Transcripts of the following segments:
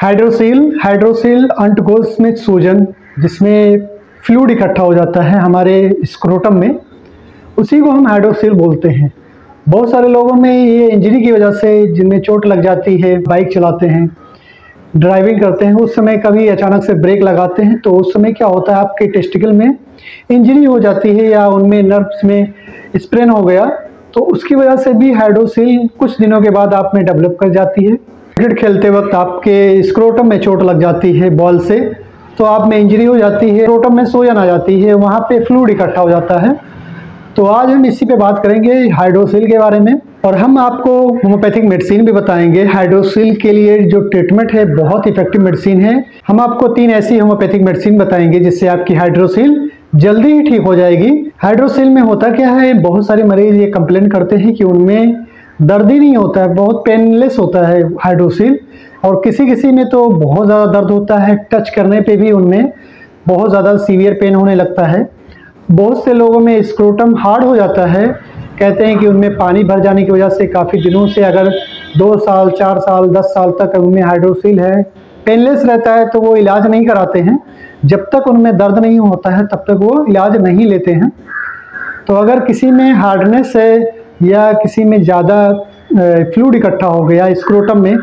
Hydrocele अंडकोश में सूजन, जिसमें फ्लूइड इकट्ठा हो जाता है हमारे स्क्रोटम में, उसी को हम हाइड्रोसील बोलते हैं। बहुत सारे लोगों में ये इंजरी की वजह से, जिनमें चोट लग जाती है, बाइक चलाते हैं, ड्राइविंग करते हैं, उस समय कभी अचानक से ब्रेक लगाते हैं तो उस समय क्या होता है, आपके टेस्टिकल में इंजरी हो जाती है या उनमें नर्व्स में स्प्रेन हो गया, तो उसकी वजह से भी हाइड्रोसील कुछ दिनों के बाद आप में डेवलप कर जाती है। क्रिकेट खेलते वक्त आपके स्क्रोटम में चोट लग जाती है बॉल से, तो आप में इंजरी हो जाती है, स्क्रोटम में सूजन आ जाती है, वहाँ पे फ्लूइड इकट्ठा हो जाता है। तो आज हम इसी पे बात करेंगे हाइड्रोसील के बारे में, और हम आपको होम्योपैथिक मेडिसिन भी बताएंगे। हाइड्रोसील के लिए जो ट्रीटमेंट है बहुत इफेक्टिव मेडिसिन है। हम आपको 3 ऐसी होम्योपैथिक मेडिसिन बताएंगे जिससे आपकी हाइड्रोसील जल्दी ही ठीक हो जाएगी। हाइड्रोसील में होता क्या है, बहुत सारे मरीज ये कंप्लेन करते हैं कि उनमें दर्द ही नहीं होता है, बहुत पेनलेस होता है हाइड्रोसील, और किसी किसी में तो बहुत ज़्यादा दर्द होता है, टच करने पे भी उनमें बहुत ज़्यादा सीवियर पेन होने लगता है। बहुत से लोगों में स्क्रोटम हार्ड हो जाता है, कहते हैं कि उनमें पानी भर जाने की वजह से काफ़ी दिनों से, अगर 2 साल 4 साल 10 साल तक उनमें हाइड्रोसील है, पेनलेस रहता है, तो वो इलाज नहीं कराते हैं। जब तक उनमें दर्द नहीं होता है तब तक वो इलाज नहीं लेते हैं। तो अगर किसी में हार्डनेस है या किसी में ज़्यादा फ्लूइड इकट्ठा हो गया, स्क्रोटम में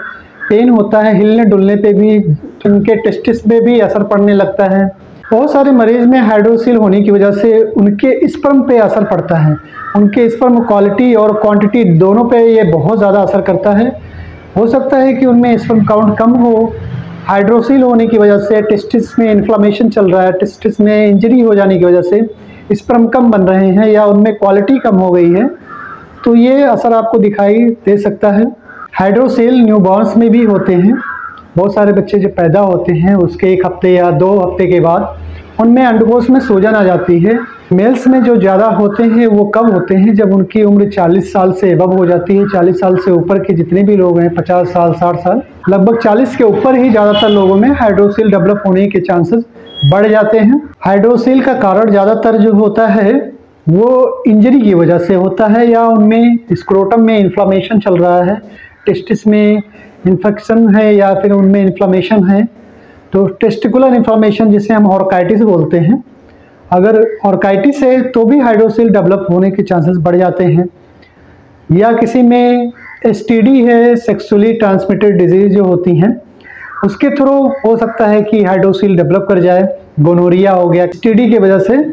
पेन होता है, हिलने डुलने पे भी, उनके टेस्टिस पे भी असर पड़ने लगता है। बहुत सारे मरीज में हाइड्रोसील होने की वजह से उनके स्पर्म पे असर पड़ता है, उनके स्पर्म क्वालिटी और क्वांटिटी दोनों पे ये बहुत ज़्यादा असर करता है। हो सकता है कि उनमें स्पर्म काउंट कम हो, हाइड्रोसील होने की वजह से टेस्टिस में इन्फ्लामेशन चल रहा है, टेस्टिस में इंजरी हो जाने की वजह से स्पर्म कम बन रहे हैं या उनमें क्वालिटी कम हो गई है, तो ये असर आपको दिखाई दे सकता है। हाइड्रोसील न्यूबॉर्न्स में भी होते हैं। बहुत सारे बच्चे जब पैदा होते हैं उसके 1 हफ्ते या 2 हफ्ते के बाद उनमें अंडकोश में सूजन आ जाती है। मेल्स में जो ज़्यादा होते हैं वो कब होते हैं, जब उनकी उम्र 40 साल से एबव हो जाती है। 40 साल से ऊपर के जितने भी लोग हैं, 50 साल 60 साल, लगभग 40 के ऊपर ही ज़्यादातर लोगों में हाइड्रोसील डेवलप होने के चांसेस बढ़ जाते हैं। हाइड्रोसील का कारण ज़्यादातर जो होता है वो इंजरी की वजह से होता है, या उनमें स्क्रोटम में इन्फ्लामेशन चल रहा है, टेस्टिस में इन्फेक्शन है या फिर उनमें इन्फ्लामेशन है। तो टेस्टिकुलर इन्फ्लामेशन जिसे हम ऑर्काइटिस बोलते हैं, अगर ऑर्काइटिस है तो भी हाइड्रोसील डेवलप होने के चांसेस बढ़ जाते हैं। या किसी में एसटीडी है, सेक्सुअली ट्रांसमिटेड डिजीज जो होती हैं, उसके थ्रू हो सकता है कि हाइड्रोसील डेवलप कर जाए। गोनोरिया हो गया, एसटीडी की वजह से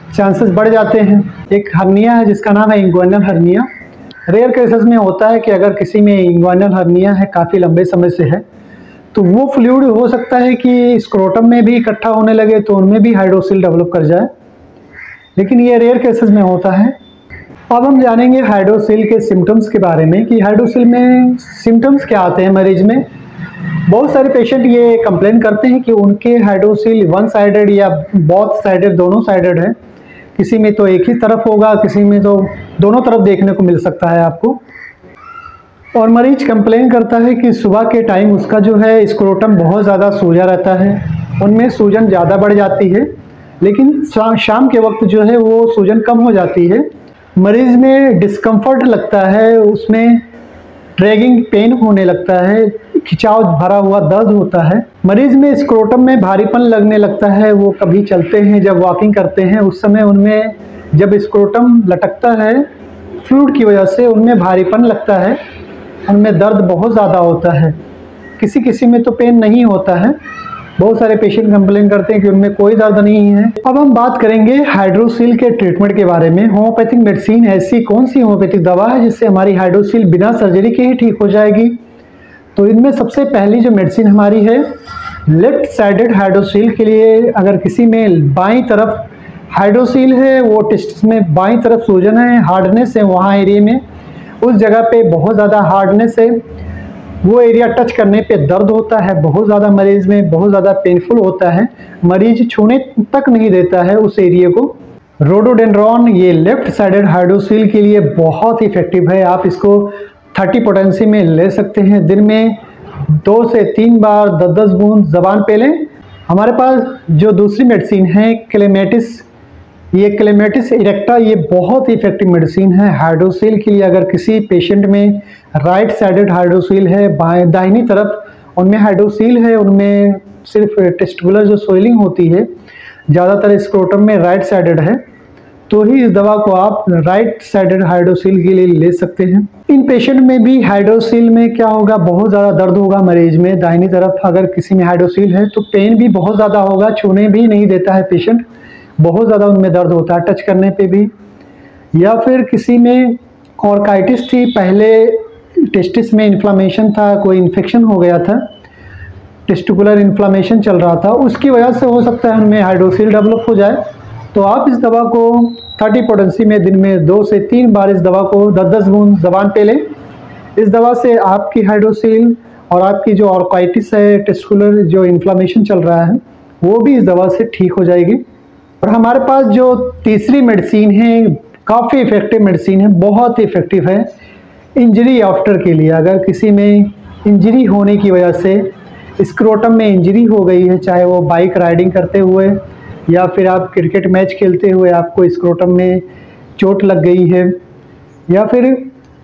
चांसेस बढ़ जाते हैं। एक हर्निया है जिसका नाम है इंग्वाइनल हर्निया। रेयर केसेस में होता है कि अगर किसी में इंग्वाइनल हर्निया है, काफ़ी लंबे समय से है, तो वो फ्लूइड हो सकता है कि स्क्रोटम में भी इकट्ठा होने लगे तो उनमें भी हाइड्रोसील डेवलप कर जाए, लेकिन ये रेयर केसेस में होता है। अब हम जानेंगे हाइड्रोसील के सिम्टम्स के बारे में कि हाइड्रोसील में सिम्टम्स क्या आते हैं मरीज में। बहुत सारे पेशेंट ये कंप्लेन करते हैं कि उनके हाइड्रोसील 1 साइडेड या बोथ साइडेड, दोनों साइडेड है। किसी में तो एक ही तरफ होगा, किसी में तो दोनों तरफ देखने को मिल सकता है आपको। और मरीज कंप्लेन करता है कि सुबह के टाइम उसका जो है स्क्रोटम बहुत ज़्यादा सूजा रहता है, उनमें सूजन ज़्यादा बढ़ जाती है, लेकिन शाम के वक्त जो है वो सूजन कम हो जाती है। मरीज में डिस्कम्फर्ट लगता है, उसमें ड्रैगिंग पेन होने लगता है, खिंचाव भरा हुआ दर्द होता है। मरीज में स्क्रोटम में भारीपन लगने लगता है, वो कभी चलते हैं, जब वॉकिंग करते हैं उस समय उनमें जब स्क्रोटम लटकता है फ्लूइड की वजह से उनमें भारीपन लगता है, उनमें दर्द बहुत ज़्यादा होता है। किसी किसी में तो पेन नहीं होता है। बहुत सारे पेशेंट कंप्लेन करते हैं कि उनमें कोई दर्द नहीं है। अब हम बात करेंगे हाइड्रोसील के ट्रीटमेंट के बारे में। होम्योपैथिक मेडिसिन ऐसी कौन सी होम्योपैथिक दवा है जिससे हमारी हाइड्रोसील बिना सर्जरी के ही ठीक हो जाएगी। तो इनमें सबसे पहली जो मेडिसिन हमारी है लेफ्ट साइडेड हाइड्रोसील के लिए, अगर किसी में बाईं तरफ हाइड्रोसील है, वो टेस्टिस में बाईं तरफ सूजन है, हार्डनेस है, वहाँ एरिया में उस जगह पे बहुत ज़्यादा हार्डनेस है, वो एरिया टच करने पे दर्द होता है, बहुत ज़्यादा मरीज में बहुत ज़्यादा पेनफुल होता है, मरीज छूने तक नहीं देता है उस एरिया को। रोडोडेंड्रॉन ये लेफ्ट साइडेड हाइड्रोसील के लिए बहुत इफेक्टिव है। आप इसको 30 पोटेंसी में ले सकते हैं। दिन में 2 से 3 बार 10-10 बूंद ज़बान पे लें। हमारे पास जो दूसरी मेडिसिन है क्लेमेटिस, ये क्लेमेटिस इरेक्टा, ये बहुत ही इफेक्टिव मेडिसिन है हाइड्रोसील के लिए। अगर किसी पेशेंट में राइट साइडेड हाइड्रोसील है, दाहिनी तरफ, उनमें हाइड्रोसील है, उनमें सिर्फ टेस्टिकुलर जो स्वेलिंग होती है ज़्यादातर स्क्रोटम में राइट साइडेड है, तो ही इस दवा को आप राइट साइडेड हाइड्रोसील के लिए ले सकते हैं। इन पेशेंट में भी हाइड्रोसील में क्या होगा, बहुत ज़्यादा दर्द होगा मरीज में। दाहिनी तरफ अगर किसी में हाइड्रोसील है तो पेन भी बहुत ज़्यादा होगा, छूने भी नहीं देता है पेशेंट, बहुत ज़्यादा उनमें दर्द होता है टच करने पे भी। या फिर किसी में ऑर्काइटिस थी, पहले टेस्टिस में इन्फ्लामेशन था, कोई इन्फेक्शन हो गया था, टेस्टिकुलर इन्फ्लामेशन चल रहा था, उसकी वजह से हो सकता है उनमें हाइड्रोसील डेवलप हो जाए। तो आप इस दवा को 30 पोटेंसी में दिन में 2 से 3 बार इस दवा को 10-10 बूंद ज़बान पे लें। इस दवा से आपकी हाइड्रोसील और आपकी जो ऑर्काइटिस है, टेस्टिकुलर जो इन्फ्लामेशन चल रहा है, वो भी इस दवा से ठीक हो जाएगी। और हमारे पास जो तीसरी मेडिसिन है, काफ़ी इफ़ेक्टिव मेडिसिन है, बहुत ही इफ़ेक्टिव है इंजरी आफ्टर के लिए। अगर किसी में इंजरी होने की वजह से स्क्रोटम में इंजरी हो गई है, चाहे वो बाइक राइडिंग करते हुए या फिर आप क्रिकेट मैच खेलते हुए आपको स्क्रोटम में चोट लग गई है, या फिर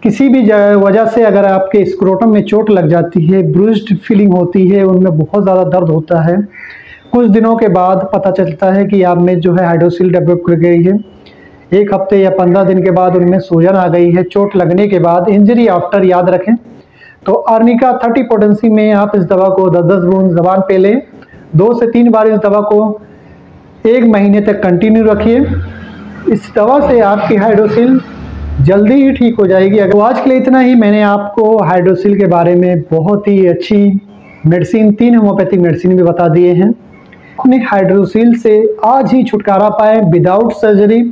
किसी भी वजह से अगर आपके स्क्रोटम में चोट लग जाती है, ब्रूज्ड फीलिंग होती है, उनमें बहुत ज़्यादा दर्द होता है, कुछ दिनों के बाद पता चलता है कि आप में जो है हाइड्रोसील डेवलप कर गई है, 1 हफ्ते या 15 दिन के बाद उनमें सूजन आ गई है, चोट लगने के बाद। इंजरी आफ्टर याद रखें। तो आर्निका 30 पोटेंसी में आप इस दवा को 10-10 बूंद ज़बान पे लें, 2 से 3 बार इस दवा को 1 महीने तक कंटिन्यू रखिए। इस दवा से आपकी हाइड्रोसील जल्दी ही ठीक हो जाएगी। तो आज के लिए इतना ही। मैंने आपको हाइड्रोसील के बारे में बहुत ही अच्छी मेडिसिन, 3 होम्योपैथिक मेडिसिन भी बता दिए हैं। अपने हाइड्रोसील से आज ही छुटकारा पाएँ विदाउट सर्जरी।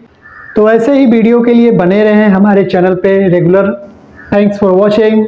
तो ऐसे ही वीडियो के लिए बने रहें हमारे चैनल पे रेगुलर। Thanks for watching.